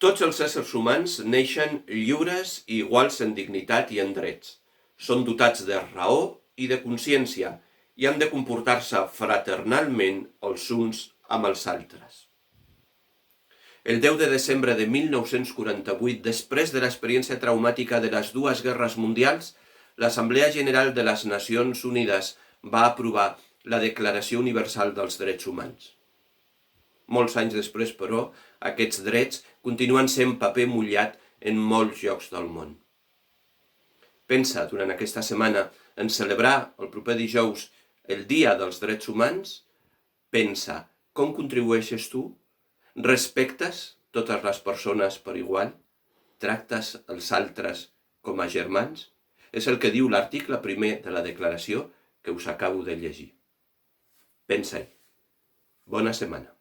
Tots els éssers humans neixen lliures i iguals en dignitat i en drets. Són dotats de raó i de consciència i han de comportar-se fraternalment els uns amb els altres. El 10 de desembre de 1948, després de l'experiència traumàtica de les dues guerres mundials, l'Assemblea General de les Nacions Unides va aprovar la Declaració Universal dels Drets Humans. Molts anys després, però, aquests drets continuen sent paper mullat en molts llocs del món. Pensa, durant aquesta setmana, en celebrar el proper dijous el Dia dels Drets Humans. Pensa, com contribueixes tu? Respectes totes les persones per igual? Tractes els altres com a germans? És el que diu l'article 1 de la declaració que us acabo de llegir. Pensa-hi. Bona setmana.